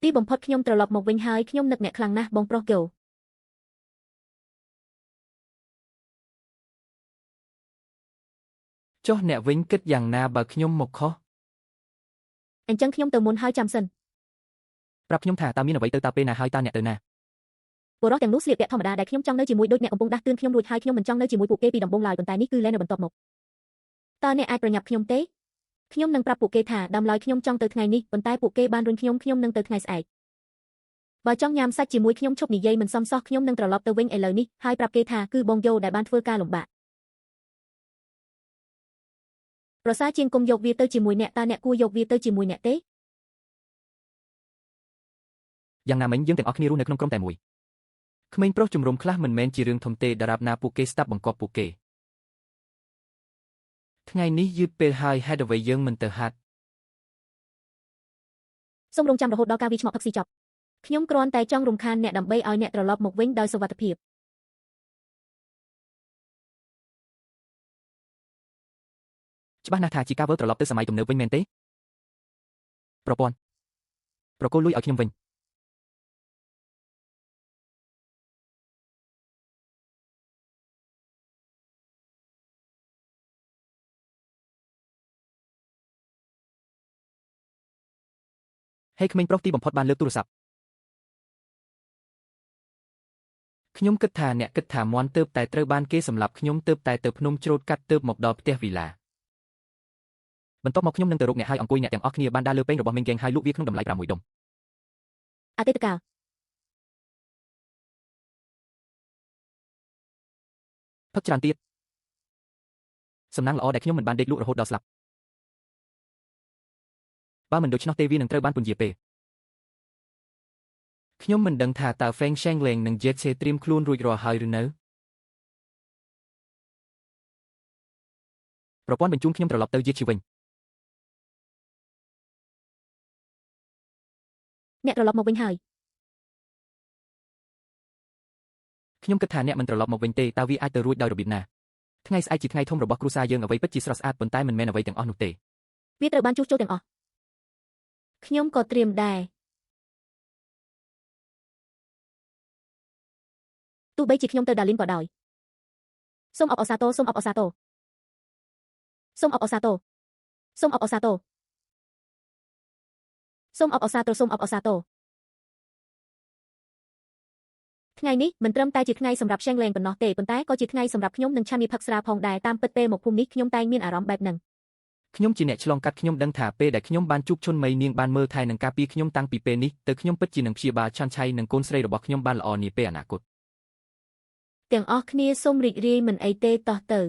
ទីបំផុតខ្ញុំត្រឡប់មកវិញហើយខ្ញុំនឹកអ្នកខ្លាំងណាស់បងប្រុសហ្គលចុះអ្នកវិញគិតយ៉ាងណាបើខ្ញុំមកខុសអញ្ចឹងខ្ញុំទៅមុនហើយចាំសិនប្រាប់ខ្ញុំថាតើមានអ្វីទៅតើពេលណាហើយតើអ្នកទៅណាបុរសទាំងនោះស្លៀកពាក់ធម្មតាដែលខ្ញុំចង់នៅជាមួយដូចអ្នកកំពុងដាស់តឿនខ្ញុំរួចហើយខ្ញុំមិនចង់នៅជាមួយពួកគេពីដំបូងឡើយប៉ុន្តែនេះគឺលែងនៅបន្ទាប់មកតើអ្នកអាចប្រញាប់ខ្ញុំទេខ្ញុំនឹងប្រាប់ពួកគេថាដើមឡើយខ្ញុំចង់ទៅថ្ងៃនេះប៉ុន្តែពួកគេបានរុញខ្ញុំនឹងទៅថ្ងៃស្អែកបើចង់ញ៉ាំសាច់ជាមួយខ្ញុំឈប់និយាយមិនសមសោះខ្ញុំនឹងត្រឡប់ទៅវិញឥឡូវនេះហើយប្រាប់គេថាគឺបងយោដែលបានធ្វើការលំបាកប្រសើរជាងគុំយកវាទៅជាមួយអ្នកតើអ្នកគួរយកវាទៅជាមួយអ្នកទេយ៉ាងណាមិញយើងទាំងអស់គ្នារស់នៅក្នុងក្រុមតែមួយក្មេងប្រុសជំរុំខ្លះមិនមែនជារឿងធំទេដរាបណាពួកគេស្ដាប់បង្គាប់ពួកគេថ្ងៃនេះយឺតពេលហើយហេតុអ្វីយើងមិនទៅហាត់សូមរងចាំរហូតដល់ការវាឆ្មក់ផឹកស៊ីចប់ខ្ញុំគ្រាន់តែចង់រំខានអ្នកដើម្បីឲ្យអ្នកត្រឡប់មកវិញដោយសុវត្ថិភាពច្បាស់ណាស់ថាជាការវិលត្រឡប់ទៅសម័យទំនើបវិញមែនទេប្រពន្ធប្រគល់លុយឲ្យខ្ញុំវិញហេក្មេងប្រុសទីបំផុតបានលើកទូរស័ព្ទខ្ញុំគិតថាអ្នកគិតថាមន់ទើបតែត្រូវបានគេសម្លាប់ខ្ញុំទើបតែទៅភ្នំច្រូតកាត់ទើបមកដល់ផ្ទះវីឡាបន្ទាប់មកខ្ញុំនឹងទៅរកអ្នកហើយអង្គុយអ្នកទាំងអស់គ្នាបានដើរលើពែងរបស់មីងហ្គេងហើយលក់វាក្នុងតម្លៃ6ដុំអតីតកាលផឹកច្រើនទៀតសំណាងល្អដែលខ្ញុំមិនបានដេកលក់រហូតដល់ស្លាប់បើមិនដូច្នោះទេវានឹងត្រូវបានពន្យាពេលខ្ញុំមិនដឹងថាតើ Feng Shengleng និង Jet Se ត្រៀមខ្លួនរួចរាល់ហើយឬនៅប្រព័ន្ធបញ្ជូនខ្ញុំត្រឡប់ទៅជាជីវិញអ្នកត្រឡប់មកវិញហើយខ្ញុំគិតថាអ្នកមិនត្រឡប់មកវិញទេតើវាអាចទៅរួចដោយរបៀបណាថ្ងៃស្អែកជាថ្ងៃធំរបស់គ្រួសារយើងអ្វីពិតជាស្រស់ស្អាតប៉ុន្តែមិនមែនអ្វីទាំងអស់នោះទេវាត្រូវបានជួសជុលទាំងអស់ខ្ញុំក៏ត្រៀមដែរទោះបីជាខ្ញុំទៅដាលីនក៏ដោយសូមអបអរសាទរសូមអបអរសាទរសូមអបអរសាទរសូមអបអរសាទរសូមអបអរសាទរសូមអបអរសាទរថ្ងៃនេះមិនត្រឹមតែជាថ្ងៃសម្រាប់ Shengleng ប៉ុណ្ណោះទេប៉ុន្តែក៏ជាថ្ងៃសម្រាប់ខ្ញុំនិងឆានីផឹកស្រាផងដែរតាមពិតពេលមកភូមិនេះខ្ញុំតែងមានអារម្មណ៍បែបហ្នឹងខ្ញុំជាអ្នកឆ្លងកាត់ខ្ញុំដឹងថាពេលដែលខ្ញុំបានជួបជន់មីនាងបានមើលថែនិងការពារខ្ញុំតាំងពីពេលនេះទៅខ្ញុំពិតជានឹងព្យាបាលឆាន់ឆៃនិងកូនស្រីរបស់ខ្ញុំបានល្អនាពេលអនាគតទាំងអស់គ្នាសូមរីករាយមិនអីទេតោះទៅ